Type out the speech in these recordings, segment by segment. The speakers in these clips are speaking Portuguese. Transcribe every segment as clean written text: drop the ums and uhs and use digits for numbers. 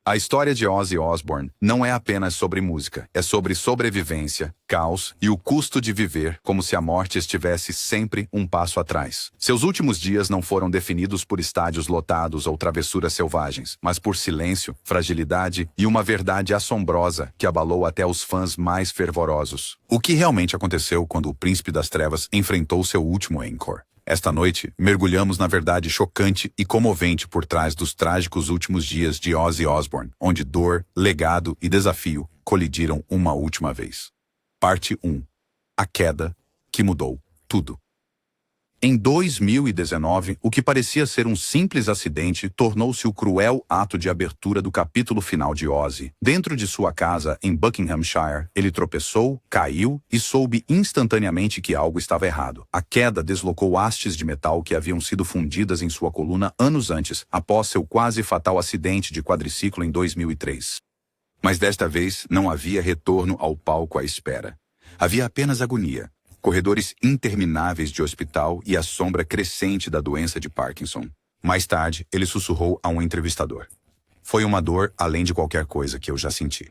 A história de Ozzy Osbourne não é apenas sobre música, é sobre sobrevivência, caos e o custo de viver como se a morte estivesse sempre um passo atrás. Seus últimos dias não foram definidos por estádios lotados ou travessuras selvagens, mas por silêncio, fragilidade e uma verdade assombrosa que abalou até os fãs mais fervorosos. O que realmente aconteceu quando o Príncipe das Trevas enfrentou seu último encore? Esta noite, mergulhamos na verdade chocante e comovente por trás dos trágicos últimos dias de Ozzy Osbourne, onde dor, legado e desafio colidiram uma última vez. Parte 1. A queda que mudou tudo. Em 2019, o que parecia ser um simples acidente tornou-se o cruel ato de abertura do capítulo final de Ozzy. Dentro de sua casa, em Buckinghamshire, ele tropeçou, caiu e soube instantaneamente que algo estava errado. A queda deslocou hastes de metal que haviam sido fundidas em sua coluna anos antes, após seu quase fatal acidente de quadriciclo em 2003. Mas desta vez não havia retorno ao palco à espera. Havia apenas agonia. Corredores intermináveis de hospital e a sombra crescente da doença de Parkinson. Mais tarde, ele sussurrou a um entrevistador. Foi uma dor além de qualquer coisa que eu já senti.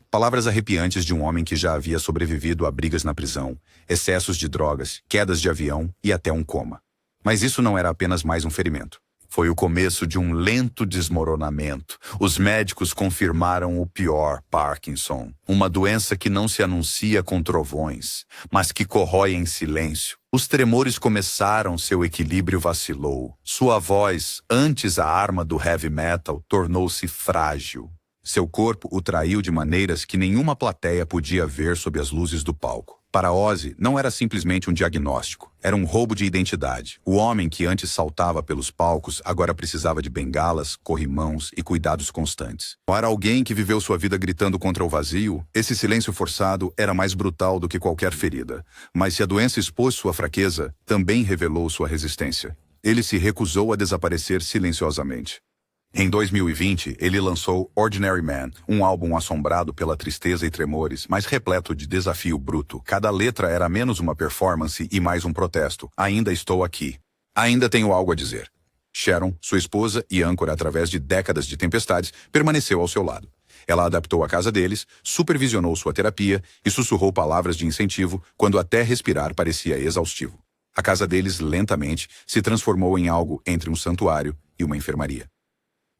Palavras arrepiantes de um homem que já havia sobrevivido a brigas na prisão, excessos de drogas, quedas de avião e até um coma. Mas isso não era apenas mais um ferimento. Foi o começo de um lento desmoronamento. Os médicos confirmaram o pior, Parkinson. Uma doença que não se anuncia com trovões, mas que corrói em silêncio. Os tremores começaram, seu equilíbrio vacilou. Sua voz, antes a arma do heavy metal, tornou-se frágil. Seu corpo o traiu de maneiras que nenhuma plateia podia ver sob as luzes do palco. Para Ozzy, não era simplesmente um diagnóstico. Era um roubo de identidade. O homem que antes saltava pelos palcos agora precisava de bengalas, corrimãos e cuidados constantes. Para alguém que viveu sua vida gritando contra o vazio, esse silêncio forçado era mais brutal do que qualquer ferida. Mas se a doença expôs sua fraqueza, também revelou sua resistência. Ele se recusou a desaparecer silenciosamente. Em 2020, ele lançou Ordinary Man, um álbum assombrado pela tristeza e tremores, mas repleto de desafio bruto. Cada letra era menos uma performance e mais um protesto. Ainda estou aqui. Ainda tenho algo a dizer. Sharon, sua esposa e âncora através de décadas de tempestades, permaneceu ao seu lado. Ela adaptou a casa deles, supervisionou sua terapia e sussurrou palavras de incentivo quando até respirar parecia exaustivo. A casa deles, lentamente, se transformou em algo entre um santuário e uma enfermaria.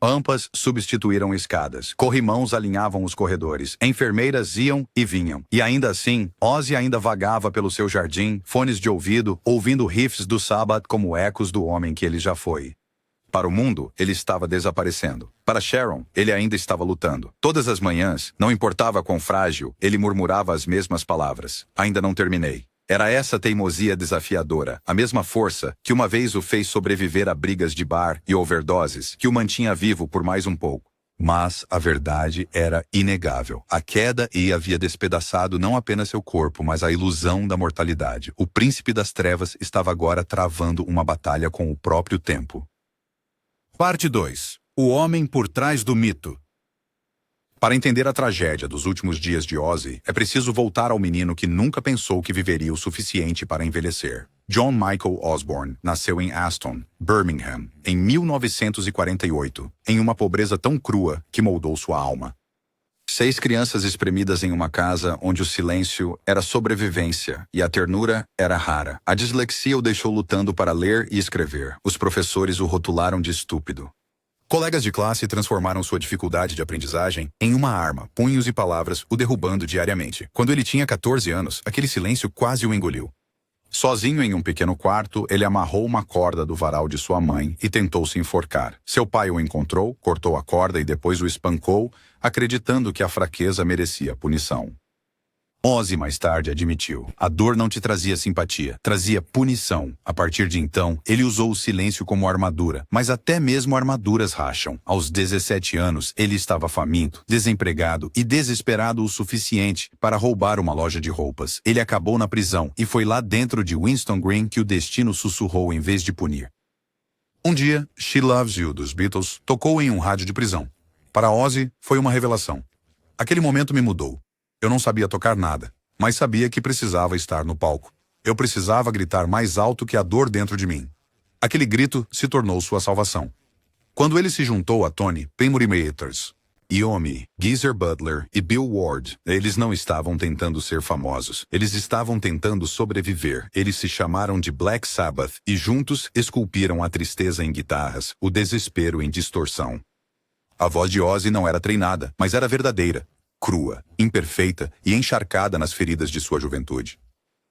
Rampas substituíram escadas, corrimãos alinhavam os corredores, enfermeiras iam e vinham. E ainda assim, Ozzy ainda vagava pelo seu jardim, fones de ouvido, ouvindo riffs do Sabbath como ecos do homem que ele já foi. Para o mundo, ele estava desaparecendo. Para Sharon, ele ainda estava lutando. Todas as manhãs, não importava quão frágil, ele murmurava as mesmas palavras. Ainda não terminei. Era essa teimosia desafiadora, a mesma força que uma vez o fez sobreviver a brigas de bar e overdoses, que o mantinha vivo por mais um pouco. Mas a verdade era inegável. A queda havia despedaçado não apenas seu corpo, mas a ilusão da mortalidade. O Príncipe das Trevas estava agora travando uma batalha com o próprio tempo. Parte 2. O homem por trás do mito. Para entender a tragédia dos últimos dias de Ozzy, é preciso voltar ao menino que nunca pensou que viveria o suficiente para envelhecer. John Michael Osbourne nasceu em Aston, Birmingham, em 1948, em uma pobreza tão crua que moldou sua alma. 6 crianças espremidas em uma casa onde o silêncio era sobrevivência e a ternura era rara. A dislexia o deixou lutando para ler e escrever. Os professores o rotularam de estúpido. Colegas de classe transformaram sua dificuldade de aprendizagem em uma arma, punhos e palavras, o derrubando diariamente. Quando ele tinha 14 anos, aquele silêncio quase o engoliu. Sozinho em um pequeno quarto, ele amarrou uma corda do varal de sua mãe e tentou se enforcar. Seu pai o encontrou, cortou a corda e depois o espancou, acreditando que a fraqueza merecia punição. Ozzy mais tarde admitiu. A dor não te trazia simpatia, trazia punição. A partir de então, ele usou o silêncio como armadura, mas até mesmo armaduras racham. Aos 17 anos, ele estava faminto, desempregado e desesperado o suficiente para roubar uma loja de roupas. Ele acabou na prisão e foi lá dentro de Winston Green que o destino sussurrou em vez de punir. Um dia, She Loves You, dos Beatles, tocou em um rádio de prisão. Para Ozzy, foi uma revelação. Aquele momento me mudou. Eu não sabia tocar nada, mas sabia que precisava estar no palco. Eu precisava gritar mais alto que a dor dentro de mim. Aquele grito se tornou sua salvação. Quando ele se juntou a Tony Penmury Matters, Iommi, Geezer Butler e Bill Ward. Eles não estavam tentando ser famosos. Eles estavam tentando sobreviver. Eles se chamaram de Black Sabbath e juntos esculpiram a tristeza em guitarras, o desespero em distorção. A voz de Ozzy não era treinada, mas era verdadeira, crua, imperfeita e encharcada nas feridas de sua juventude.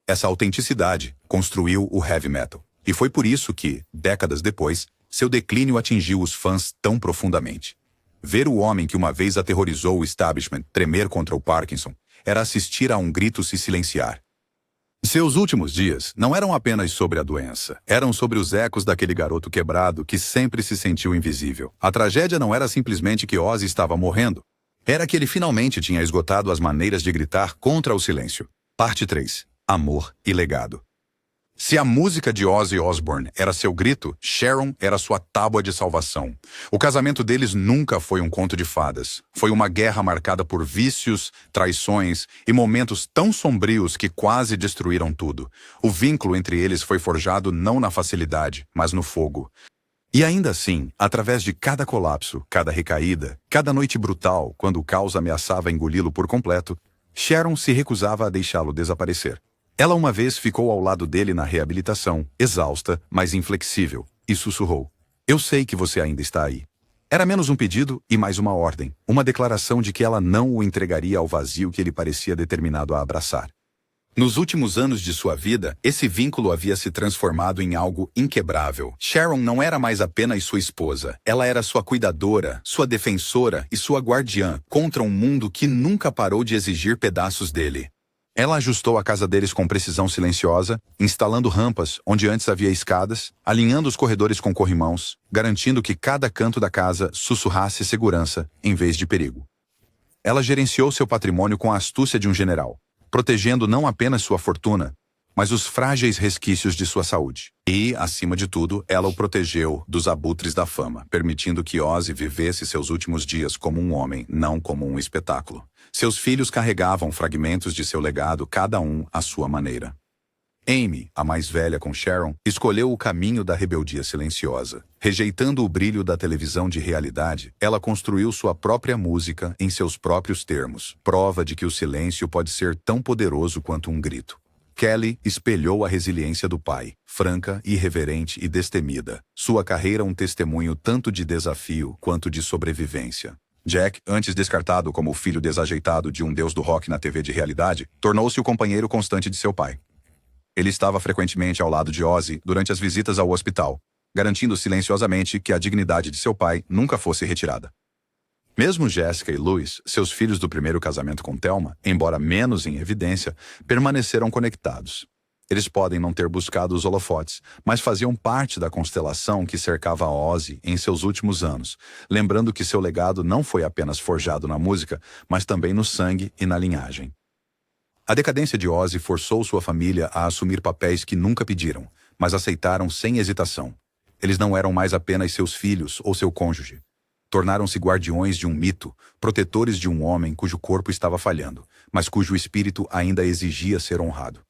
Essa autenticidade construiu o heavy metal. E foi por isso que, décadas depois, seu declínio atingiu os fãs tão profundamente. Ver o homem que uma vez aterrorizou o establishment tremer contra o Parkinson era assistir a um grito se silenciar. Seus últimos dias não eram apenas sobre a doença, eram sobre os ecos daquele garoto quebrado que sempre se sentiu invisível. A tragédia não era simplesmente que Ozzy estava morrendo, era que ele finalmente tinha esgotado as maneiras de gritar contra o silêncio. Parte 3. Amor e legado. Se a música de Ozzy Osbourne era seu grito, Sharon era sua tábua de salvação. O casamento deles nunca foi um conto de fadas. Foi uma guerra marcada por vícios, traições e momentos tão sombrios que quase destruíram tudo. O vínculo entre eles foi forjado não na facilidade, mas no fogo. E ainda assim, através de cada colapso, cada recaída, cada noite brutal, quando o caos ameaçava engoli-lo por completo, Sharon se recusava a deixá-lo desaparecer. Ela uma vez ficou ao lado dele na reabilitação, exausta, mas inflexível, e sussurrou: "Eu sei que você ainda está aí." Era menos um pedido e mais uma ordem, uma declaração de que ela não o entregaria ao vazio que ele parecia determinado a abraçar. Nos últimos anos de sua vida, esse vínculo havia se transformado em algo inquebrável. Sharon não era mais apenas sua esposa, ela era sua cuidadora, sua defensora e sua guardiã contra um mundo que nunca parou de exigir pedaços dele. Ela ajustou a casa deles com precisão silenciosa, instalando rampas onde antes havia escadas, alinhando os corredores com corrimãos, garantindo que cada canto da casa sussurrasse segurança em vez de perigo. Ela gerenciou seu patrimônio com a astúcia de um general, protegendo não apenas sua fortuna, mas os frágeis resquícios de sua saúde. E, acima de tudo, ela o protegeu dos abutres da fama, permitindo que Ozzy vivesse seus últimos dias como um homem, não como um espetáculo. Seus filhos carregavam fragmentos de seu legado, cada um à sua maneira. Amy, a mais velha com Sharon, escolheu o caminho da rebeldia silenciosa. Rejeitando o brilho da televisão de realidade, ela construiu sua própria música em seus próprios termos, prova de que o silêncio pode ser tão poderoso quanto um grito. Kelly espelhou a resiliência do pai, franca, irreverente e destemida. Sua carreira um testemunho tanto de desafio quanto de sobrevivência. Jack, antes descartado como o filho desajeitado de um deus do rock na TV de realidade, tornou-se o companheiro constante de seu pai. Ele estava frequentemente ao lado de Ozzy durante as visitas ao hospital, garantindo silenciosamente que a dignidade de seu pai nunca fosse retirada. Mesmo Jessica e Louis, seus filhos do primeiro casamento com Thelma, embora menos em evidência, permaneceram conectados. Eles podem não ter buscado os holofotes, mas faziam parte da constelação que cercava Ozzy em seus últimos anos, lembrando que seu legado não foi apenas forjado na música, mas também no sangue e na linhagem. A decadência de Ozzy forçou sua família a assumir papéis que nunca pediram, mas aceitaram sem hesitação. Eles não eram mais apenas seus filhos ou seu cônjuge. Tornaram-se guardiões de um mito, protetores de um homem cujo corpo estava falhando, mas cujo espírito ainda exigia ser honrado.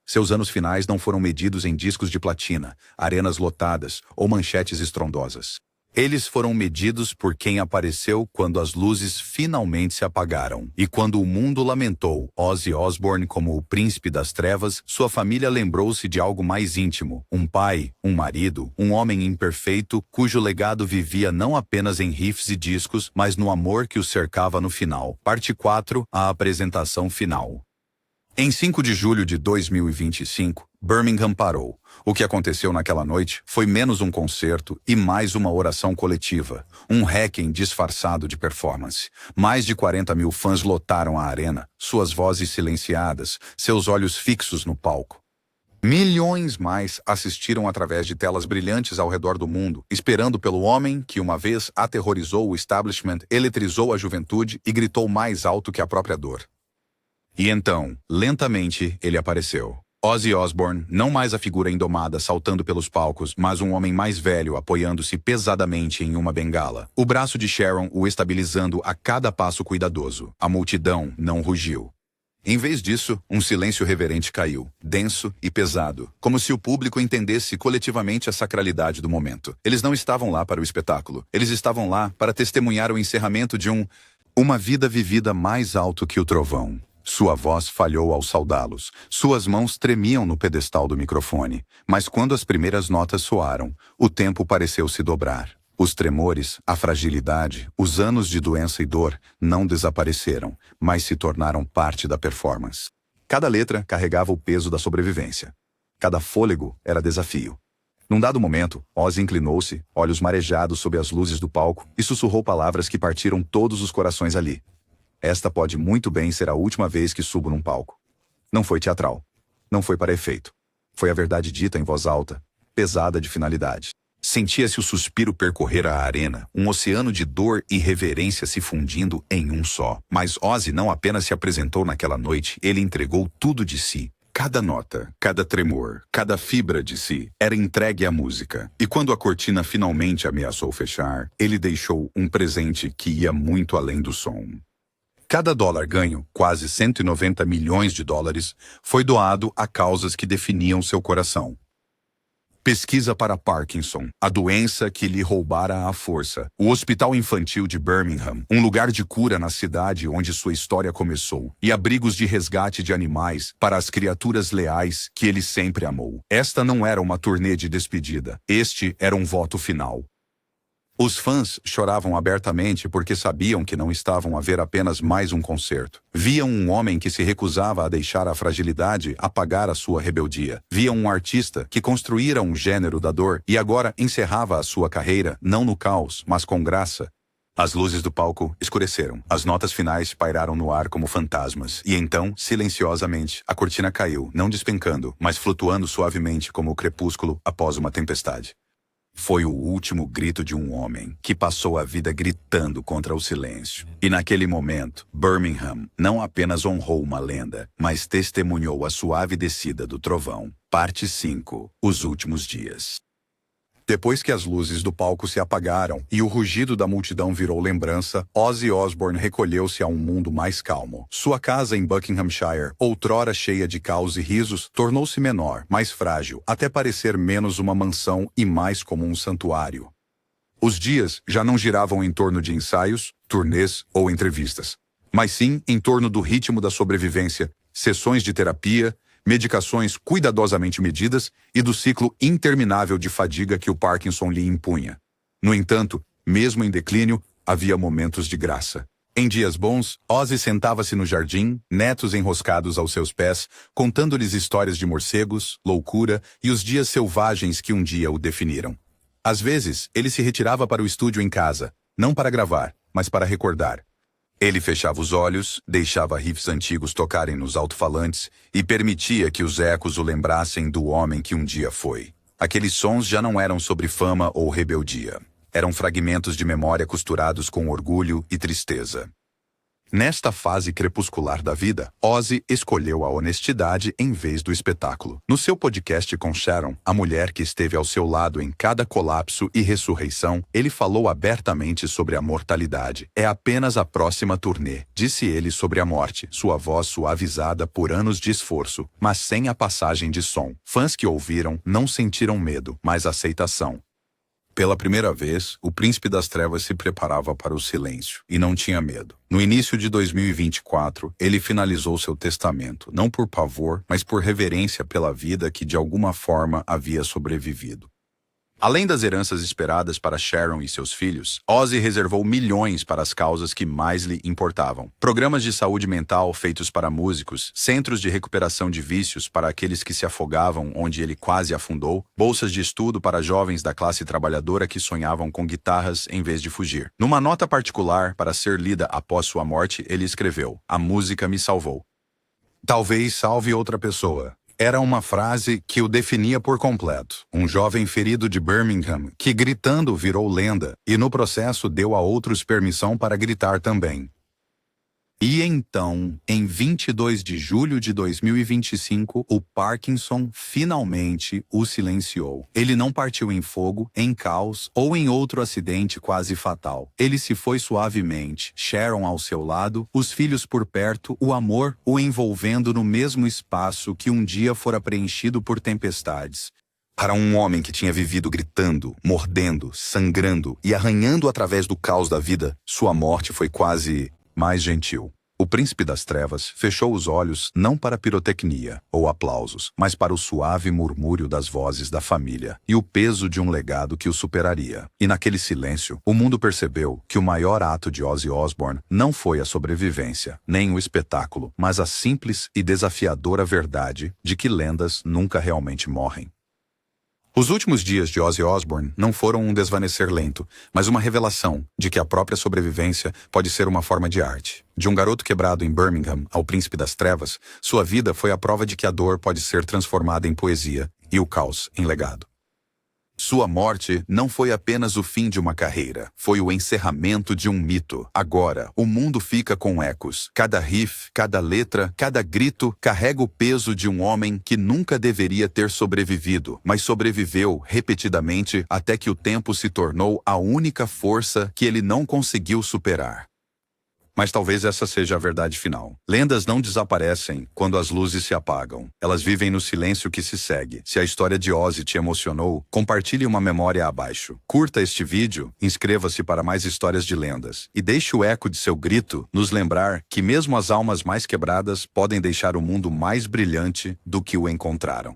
Seus anos finais não foram medidos em discos de platina, arenas lotadas ou manchetes estrondosas. Eles foram medidos por quem apareceu quando as luzes finalmente se apagaram. E quando o mundo lamentou Ozzy Osbourne como o príncipe das trevas, sua família lembrou-se de algo mais íntimo. Um pai, um marido, um homem imperfeito, cujo legado vivia não apenas em riffs e discos, mas no amor que o cercava no final. Parte 4, a apresentação final. Em 5 de julho de 2025, Birmingham parou. O que aconteceu naquela noite foi menos um concerto e mais uma oração coletiva, um Requiem disfarçado de performance. Mais de 40 mil fãs lotaram a arena, suas vozes silenciadas, seus olhos fixos no palco. Milhões mais assistiram através de telas brilhantes ao redor do mundo, esperando pelo homem que uma vez aterrorizou o establishment, eletrizou a juventude e gritou mais alto que a própria dor. E então, lentamente, ele apareceu. Ozzy Osbourne, não mais a figura indomada saltando pelos palcos, mas um homem mais velho apoiando-se pesadamente em uma bengala. O braço de Sharon o estabilizando a cada passo cuidadoso. A multidão não rugiu. Em vez disso, um silêncio reverente caiu, denso e pesado, como se o público entendesse coletivamente a sacralidade do momento. Eles não estavam lá para o espetáculo. Eles estavam lá para testemunhar o encerramento de um Uma vida vivida mais alto que o trovão. Sua voz falhou ao saudá-los. Suas mãos tremiam no pedestal do microfone. Mas quando as primeiras notas soaram, o tempo pareceu se dobrar. Os tremores, a fragilidade, os anos de doença e dor não desapareceram, mas se tornaram parte da performance. Cada letra carregava o peso da sobrevivência. Cada fôlego era desafio. Num dado momento, Ozzy inclinou-se, olhos marejados sob as luzes do palco, e sussurrou palavras que partiram todos os corações ali. Esta pode muito bem ser a última vez que subo num palco. Não foi teatral. Não foi para efeito. Foi a verdade dita em voz alta, pesada de finalidade. Sentia-se o suspiro percorrer a arena, um oceano de dor e reverência se fundindo em um só. Mas Ozzy não apenas se apresentou naquela noite, ele entregou tudo de si. Cada nota, cada tremor, cada fibra de si era entregue à música. E quando a cortina finalmente ameaçou fechar, ele deixou um presente que ia muito além do som. Cada dólar ganho, quase 190 milhões de dólares, foi doado a causas que definiam seu coração. Pesquisa para Parkinson, a doença que lhe roubara a força. O Hospital Infantil de Birmingham, um lugar de cura na cidade onde sua história começou. E abrigos de resgate de animais para as criaturas leais que ele sempre amou. Esta não era uma turnê de despedida. Este era um voto final. Os fãs choravam abertamente porque sabiam que não estavam a ver apenas mais um concerto. Viam um homem que se recusava a deixar a fragilidade apagar a sua rebeldia. Viam um artista que construíra um gênero da dor e agora encerrava a sua carreira, não no caos, mas com graça. As luzes do palco escureceram. As notas finais pairaram no ar como fantasmas. E então, silenciosamente, a cortina caiu, não despencando, mas flutuando suavemente como o crepúsculo após uma tempestade. Foi o último grito de um homem que passou a vida gritando contra o silêncio. E naquele momento, Birmingham não apenas honrou uma lenda, mas testemunhou a suave descida do trovão. Parte 5. Os últimos dias. Depois que as luzes do palco se apagaram e o rugido da multidão virou lembrança, Ozzy Osbourne recolheu-se a um mundo mais calmo. Sua casa em Buckinghamshire, outrora cheia de caos e risos, tornou-se menor, mais frágil, até parecer menos uma mansão e mais como um santuário. Os dias já não giravam em torno de ensaios, turnês ou entrevistas, mas sim em torno do ritmo da sobrevivência, sessões de terapia, medicações cuidadosamente medidas e do ciclo interminável de fadiga que o Parkinson lhe impunha. No entanto, mesmo em declínio, havia momentos de graça. Em dias bons, Ozzy sentava-se no jardim, netos enroscados aos seus pés, contando-lhes histórias de morcegos, loucura e os dias selvagens que um dia o definiram. Às vezes, ele se retirava para o estúdio em casa, não para gravar, mas para recordar. Ele fechava os olhos, deixava riffs antigos tocarem nos alto-falantes e permitia que os ecos o lembrassem do homem que um dia foi. Aqueles sons já não eram sobre fama ou rebeldia. Eram fragmentos de memória costurados com orgulho e tristeza. Nesta fase crepuscular da vida, Ozzy escolheu a honestidade em vez do espetáculo. No seu podcast com Sharon, a mulher que esteve ao seu lado em cada colapso e ressurreição, ele falou abertamente sobre a mortalidade. É apenas a próxima turnê, disse ele sobre a morte, sua voz suavizada por anos de esforço, mas sem a passagem de som. Fãs que ouviram não sentiram medo, mas aceitação. Pela primeira vez, o Príncipe das Trevas se preparava para o silêncio, e não tinha medo. No início de 2024, ele finalizou seu testamento, não por pavor, mas por reverência pela vida que de alguma forma havia sobrevivido. Além das heranças esperadas para Sharon e seus filhos, Ozzy reservou milhões para as causas que mais lhe importavam. Programas de saúde mental feitos para músicos, centros de recuperação de vícios para aqueles que se afogavam onde ele quase afundou, bolsas de estudo para jovens da classe trabalhadora que sonhavam com guitarras em vez de fugir. Numa nota particular para ser lida após sua morte, ele escreveu: "A música me salvou. Talvez salve outra pessoa." Era uma frase que o definia por completo. Um jovem ferido de Birmingham que gritando virou lenda e no processo deu a outros permissão para gritar também. E então, em 22 de julho de 2025, o Parkinson finalmente o silenciou. Ele não partiu em fogo, em caos ou em outro acidente quase fatal. Ele se foi suavemente, Sharon ao seu lado, os filhos por perto, o amor o envolvendo no mesmo espaço que um dia fora preenchido por tempestades. Para um homem que tinha vivido gritando, mordendo, sangrando e arranhando através do caos da vida, sua morte foi quase mais gentil. O príncipe das trevas fechou os olhos não para a pirotecnia ou aplausos, mas para o suave murmúrio das vozes da família e o peso de um legado que o superaria. E naquele silêncio, o mundo percebeu que o maior ato de Ozzy Osbourne não foi a sobrevivência, nem o espetáculo, mas a simples e desafiadora verdade de que lendas nunca realmente morrem. Os últimos dias de Ozzy Osbourne não foram um desvanecer lento, mas uma revelação de que a própria sobrevivência pode ser uma forma de arte. De um garoto quebrado em Birmingham ao príncipe das trevas, sua vida foi a prova de que a dor pode ser transformada em poesia e o caos em legado. Sua morte não foi apenas o fim de uma carreira, foi o encerramento de um mito. Agora, o mundo fica com ecos. Cada riff, cada letra, cada grito carrega o peso de um homem que nunca deveria ter sobrevivido, mas sobreviveu repetidamente até que o tempo se tornou a única força que ele não conseguiu superar. Mas talvez essa seja a verdade final. Lendas não desaparecem quando as luzes se apagam. Elas vivem no silêncio que se segue. Se a história de Ozzy te emocionou, compartilhe uma memória abaixo. Curta este vídeo, inscreva-se para mais histórias de lendas. E deixe o eco de seu grito nos lembrar que mesmo as almas mais quebradas podem deixar o mundo mais brilhante do que o encontraram.